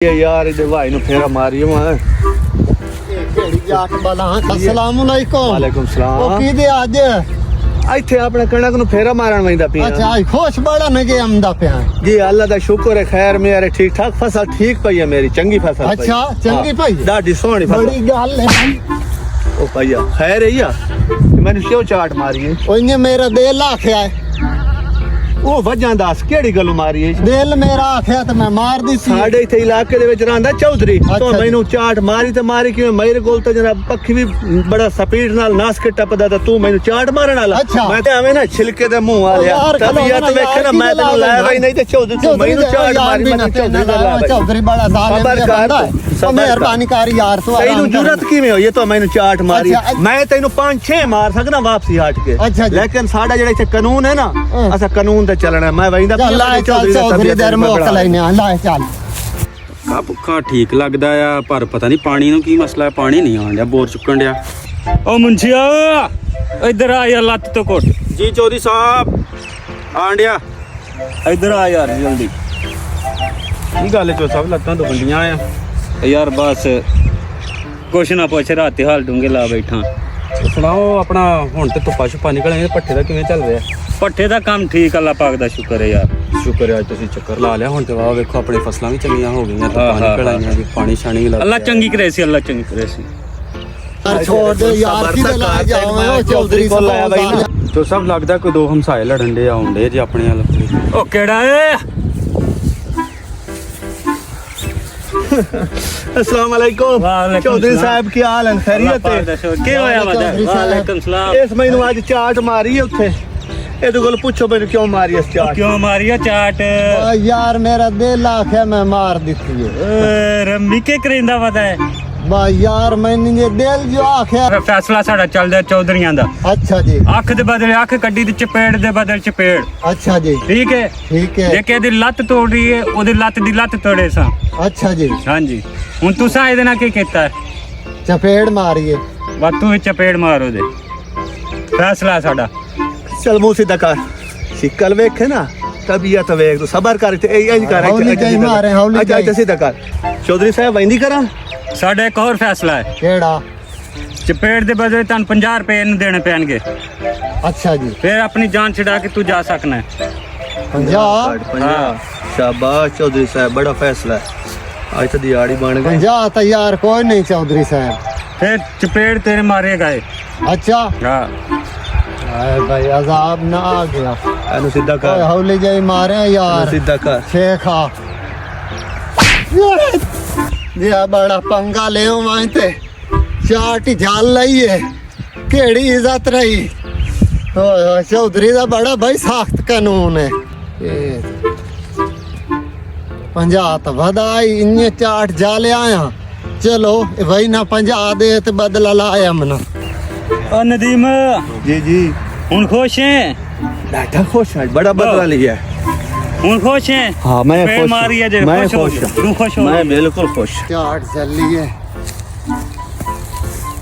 ये यार इधर भाई नु फेरा मारियो मैं केड़ी जाट वाला अस्सलाम वालेकुम। वालेकुम सलाम। ओ की दे आज ਇੱਥੇ ਆਪਣੇ ਕਣਕ ਨੂੰ ਫੇਰਾ ਮਾਰਨ ਵੈਂਦਾ ਪਿਆ। अच्छा आज खुश बड़ा ने के आमदा पे जी अल्लाह दा शुक्र है खैर मेरे ठीक ठाक फसल ठीक पई है मेरी चंगी फसल पई। अच्छा चंगी पई दादी सोहनी फसल बड़ी गल है ओ भैया खैर है या मैंने क्यों चाट मारी है ओने मेरा दिल आखिया है ओ वजह दस केड़ी गल मारी है दिल मेरा आखिया तो मैं मार दी सी ਸਾਡੇ ਇੱਥੇ ਇਲਾਕੇ ਦੇ ਵਿੱਚ ਰਹਿੰਦਾ ਚੌਧਰੀ ਅੱਛਾ ਤੋਂ ਜੀ। ਮੈਨੂੰ ਚਾਟ ਮਾਰੀ ਤੇ ਮਾਰੀ ਕਿਵੇਂ ਮੇਰੇ ਕੋਲ ਤਾਂ ਜਰਾ ਪੱਖੀ ਵੀ ਬੜਾ ਸਪੀਡ ਨਾਲ ਨਾਸ ਕੇ ਟੱਪਦਾ ਤਾਂ ਤੂੰ ਮੈਨੂੰ ਚਾਟ ਮਾਰਨ ਵਾਲਾ ਅੱਛਾ। ਮੈਂ ਤੇ ਐਵੇਂ ਨਾ ਛਿਲਕੇ ਦੇ ਮੂੰਹ ਵਾਲਿਆ ਯਾਰ ਤਬੀਅਤ ਖਲੋ ਵੇਖੇ ਨਾ ਯਾਰ ਮੈਂ ਤੈਨੂੰ ਲੈ ਬਈ ਨਹੀਂ ਤੇ ਚੌਧਰੀ ਤੂੰ ਮੈਨੂੰ ਚਾਟ ਮਾਰੀ ਮੈਂ ਚੌਧਰੀ ਦਾ ਲਾ ਬਈ चौधरी बड़ा सबर जालिम कर, बंदा है सबर मेहरबानी कर यार तू ਤੈਨੂੰ ਜੁਰਤ ਕਿਵੇਂ ਹੋਈ ਤੂੰ ਮੈਨੂੰ ਚਾਟ ਮਾਰੀ ਅੱਛਾ, ਮੈਂ ਤੈਨੂੰ 5-6 ਮਾਰ ਸਕਦਾ ਵਾਪਸੀ ਹਟ ਕੇ ਅੱਛਾ ਜੀ। ਲੇਕਿਨ ਸਾਡਾ ਜਿਹੜਾ ਇੱਥੇ ਕਾਨੂੰਨ ਹੈ ਨਾ ਅਸਾਂ ਕਾਨੂੰਨ ਤੇ ਚੱਲਣਾ ਮੈਂ ਵੈਂਦਾ ਚੱਲ ਆ ਚੱਲ ਚੌਧਰੀ ਦਰ ਮੋਕ ਲੈਨੇ ਆ ਲਾ ਚੱਲ ਕਾ ਭੁੱਖਾ ਠੀਕ ਲੱਗਦਾ ਆ ਪਰ ਪਤਾ ਨਹੀਂ ਪਾਣੀ ਨੂੰ ਕੀ ਮਸਲਾ ਹੈ ਪਾਣੀ ਨਹੀਂ ਆਣ ਡਿਆ ਬੋਰ ਚੁੱਕਣ ਡਿਆ ਓ ਮੁੰਸ਼ੀਆ ਇੱਧਰ ਆ ਯਾਰ ਲੱਤ ਤੋਂ ਘੁੱਟ ਜੀ ਚੌਧਰੀ ਸਾਹਿਬ ਆਣ ਡਿਆ ਇੱਧਰ ਆ ਯਾਰ ਜਲਦੀ ਕੀ ਗੱਲ ਚੋ ਸਭ ਲੱਤਾਂ ਤੋਂ ਬੰਦੀਆਂ ਆ ਯਾਰ ਬਸ ਕੁਛ ਨਾ ਪੁੱਛ ਰਾਤੇ ਹਾਲ ਡੂੰਗੇ ਲਾ ਬੈਠਾ ਸੁਣਾਓ ਆਪਣਾ ਹੁਣ ਤੇ ਧੁੱਪਾ ਛੁਪਾ ਨਿਕਲੇ ਪੱਠੇ ਦਾ ਕਿਵੇਂ ਚੱਲ ਰਿਹਾ ਪੱਠੇ ਦਾ ਕੰਮ ਠੀਕ ਅੱਲਾ ਪਾਕ ਦਾ ਸ਼ੁਕਰ ਹੈ ਯਾਰ ਸ਼ੁਕਰ ਹੈ ਅੱਜ ਤੁਸੀਂ ਚੱਕਰ ਲਾ ਲਿਆ ਹੁਣ ਤੇ ਵਾਹ ਵੇਖੋ ਆਪਣੀ ਫਸਲਾਂ ਵੀ ਚੰਗੀਆਂ ਹੋ ਗਈਆਂ ਧੁੱਪਾਂ ਨਿਕਲ ਆਈਆਂ ਜੀ ਪਾਣੀ ਛਾਣੀ ਵੀ ਲੱਗ ਅੱਲਾ ਚੰਗੀ ਕਰੇ ਸੀ ਅੱਲਾ ਚੰਗੀ ਕਰੇ ਸੀ यार छोड़ दे यार किधर ला जाओ मैं ओ चौधरी को लाया भाई ना। ਤੋ ਸਭ ਲੱਗਦਾ ਕੋਈ ਦੋ ਹਮਸਾਏ ਲੜਨ ਦੇ ਆਉਂਦੇ ਜੇ ਆਪਣੇ ਵੱਲ ਉਹ ਕਿਹੜਾ ਏ अस्सलाम वालेकुम वालेकुम चौधरी सलाम। साहब की हाल है खैरियत है ਕੀ ਹੋਇਆ ਵਾਲੇਕੁਮ ਸਲਾਮ ਇਸ ਮੈਨੂੰ ਅੱਜ ਚਾਟ ਮਾਰੀ ਹੈ ਉੱਥੇ ਇਹਦੇ ਕੋਲ ਪੁੱਛੋ ਮੈਨੂੰ ਕਿਉਂ ਮਾਰੀ ਇਸ ਚਾਟ ਕਿਉਂ ਮਾਰੀਆ ਚਾਟ ओ यार मेरा दिल आखे मैं मार दी थी ਰੰਮੀ ਕੇ ਕਰਿੰਦਾ ਪਤਾ ਹੈ बा यार मैंने ये दिल जो आखे ਫੈਸਲਾ ਸਾਡਾ ਚੱਲਦਾ ਚੌਧਰੀਆਂ ਦਾ अच्छा जी ਅੱਖ ਦੇ ਬਦਲੇ ਅੱਖ ਕੱਢੀ ਤੇ ਚਪੇੜ ਦੇ ਬਦਲੇ ਚਪੇੜ अच्छा जी ਠੀਕ ਹੈ ठीक है ਜੇ ਕਿਹਦੀ ਲੱਤ ਤੋੜ ਰਹੀ ਹੈ ਉਹਦੀ ਲੱਤ ਦੀ ਲੱਤ ਤੋੜੇ ਸਾਂ अच्छा जी ਹਾਂਜੀ ਹੁਣ ਤੁਸੀਂ ਇਹਦੇ ਨਾਲ ਕੀ ਕੀਤਾ ਹੈ चपेड़ मारिए ਵਾ ਤੂੰ ਹੀ ਚਪੇੜ ਮਾਰ ਉਹਦੇ ਫੈਸਲਾ ਸਾਡਾ चल मुंह सीधा कर शिकल वेखे ना तबीयत वेख तू सबर कर ते इंज कर हौली जाई मारे, हौली अच्छा जाई। सीधा कर चौधरी साहब वैंदी करा ਸਾਡਾ ਇੱਕ ਹੋਰ ਫੈਸਲਾ ਹੈ केड़ा ਚਪੇੜ ਦੇ ਬਦਲੇ ਤੁਹਾਨੂੰ 50 ਰੁਪਏ ਇਹਨੂੰ ਦੇਣੇ ਪੈਣਗੇ अच्छा जी ਫਿਰ ਆਪਣੀ ਜਾਨ ਛਡਾ ਕੇ ਤੂੰ ਜਾ ਸਕਣਾ ਹੈ 50 शाबाश चौधरी साहब बड़ा फैसला है आज तो दिहाड़ी बन गई 50 तैयार कोई नहीं चौधरी साहब ਫਿਰ ਚਪੇੜ ਤੇਰੇ ਮਾਰੇਗਾ ਇਹ अच्छा ਹਾਂ हाय भाई अजाब ना आ गया एनु सीधा ओए कर हौली जाई मारे एनु यार सीधा कर शेखा ये बड़ा पंगा ले वहीं ते चाट ही झाल लई है केड़ी इज्जत रही ओए चौधरी दा बड़ा भाई सख्त कानून है ये 50 तो वधाई इन्ने चाट झाले आया चलो भाई ना 50 दे ते बदला लाया मना ਓ ਨਦੀਮ जी जी ਹੁਣ ਖੁਸ਼ ਹੈ डाटा खुश आज बड़ा बदला लिया है ਹੁਣ ਖੁਸ਼ ਹੈ हाँ मैं ਫੇਰ खुश ਮਾਰੀ ਹੈ ਜੇ मैं ਖੁਸ਼ ਹੋ खुश ਜਾ। ਤੂੰ ਖੁਸ਼ ਹੋ मैं बिल्कुल खुश चाट चली है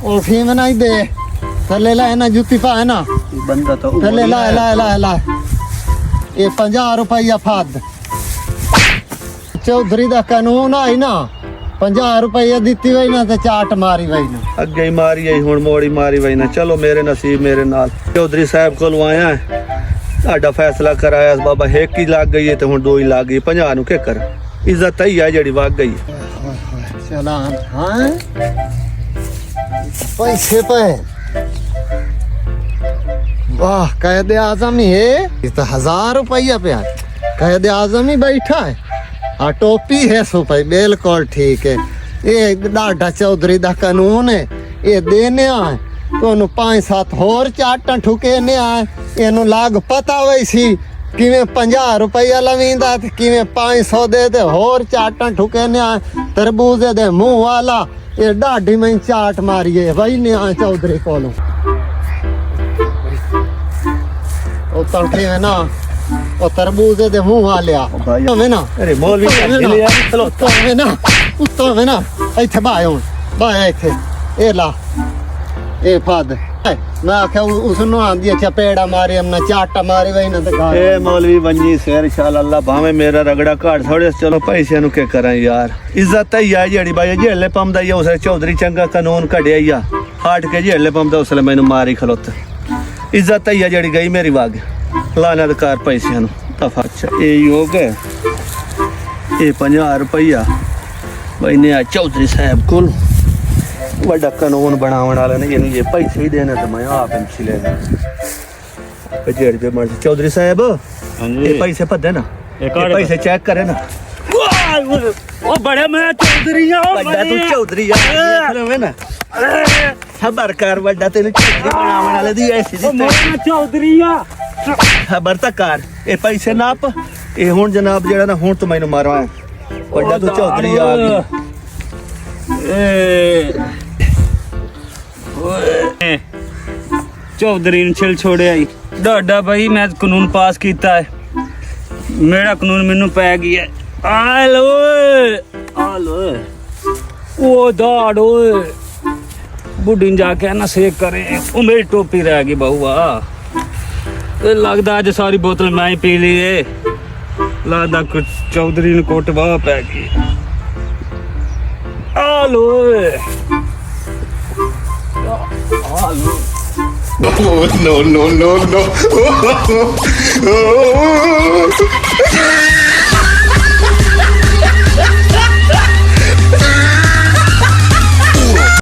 ओ फीम नहीं दे थले ला ना जुत्ती पा है ना बंदा तो थले ला ला ला ला ये 50 रुपया फद चौधरी दा कानून आई ना 50 रुपया ਦਿੱਤੀ ਵਈ ਨਾ ਤੇ ਚਾਟ ਮਾਰੀ ਵਈ ਨਾ ਅੱਗੇ ਹੀ ਮਾਰੀ ਆਈ ਹੁਣ ਮੋੜੀ ਮਾਰੀ ਵਈ ਨਾ ਚਲੋ ਮੇਰੇ ਨਸੀਬ ਮੇਰੇ ਨਾਲ ਚੌਧਰੀ ਸਾਹਿਬ ਕੋਲ ਆਇਆ ਹੈ ਤੁਹਾਡਾ ਫੈਸਲਾ ਕਰਾਇਆ ਬਾਬਾ ਇੱਕ ਹੀ ਲੱਗ ਗਈ ਹੈ ਤੇ ਹੁਣ ਦੋ ਹੀ ਲੱਗ ਗਈ 50 ਨੂੰ ਕੀ ਕਰ ਇੱਜ਼ਤ ਹੀ ਆ ਜਿਹੜੀ ਵਗ ਗਈ चलान हाँ पैसे पे वाह कैद आजम ही है ये तो 1000 रुपया पे कैद आजम ही बैठा है हाँ टोपी है सो भाई बिल्कुल ठीक है ये डाडा चौधरी दा कानून है ये देने आए तो 5-7 होर चाटा ठुकेने आए इनू लाग पता वैसी किवें 50 रुपया लवींदा ते किवें 500 दे दे होर चाटा ठुकेने आए तरबूजे दे मुंह वाला ये डाडी में चाट मारिए वही ने आए चौधरी कोलों ओ तड़के में ना ओ तरबूजे दे मुंह वालिया में ना अरे मौलवी चले यार चलो उत्तो में ना इथे बाय हुन बाय इथे ए ला ए फद मैं आख्या उसनो आंदी चपेड़ा मारे हमने चाटा मारे वही ना तो ए मौलवी बंजी शेर शाल अल्लाह भावे मेरा रगड़ा घाट थोड़े चलो पैसे नु के करा यार इज्जत ही है जेड़ी भाई जेले पमदा ही उस चौधरी चंगा कानून कढ़िया ही हाट के जेले पमदा उसले मैनू मारी खलोता इज्जत ही है जेड़ी गई मेरी वाग लानत कर पैसे नु दफा अच्छा ये हो गए ये 50 रुपया भाई ने चौधरी साहब को बड़ा कानून बनावन वाले ने ये पैसे ही देने तो मैं आप इनसे लेना जेड़ पे मर चौधरी साहब ये पैसे पदे ना ये पैसे चेक करे ना ओ बड़े मैं चौधरी बड़ा तू चौधरी है ना खबर कर बड़ा तेन चौधरी बनावन वाले दी ऐसी दी मैं चौधरी खबर तक कर ये पैसे नाप ये हुन जनाब जेड़ा ना हुन तो मैनू मारवा बड़ा तू चौधरी आ गया चौधरी ने छिल छोड़े आई डाडा भाई मैं कानून पास किया है मेरा कानून मैनू पै गया आलो आलो ओ दाड़ ओए बुढ़ी ने जाके ना सेक करे ओ मेरी टोपी रह गई बहुआ लगता अज सारी बोतल मैं ही पी ली है लगता कुछ चौधरी ने कोट बाह पै गई आलो आलो Oh, no.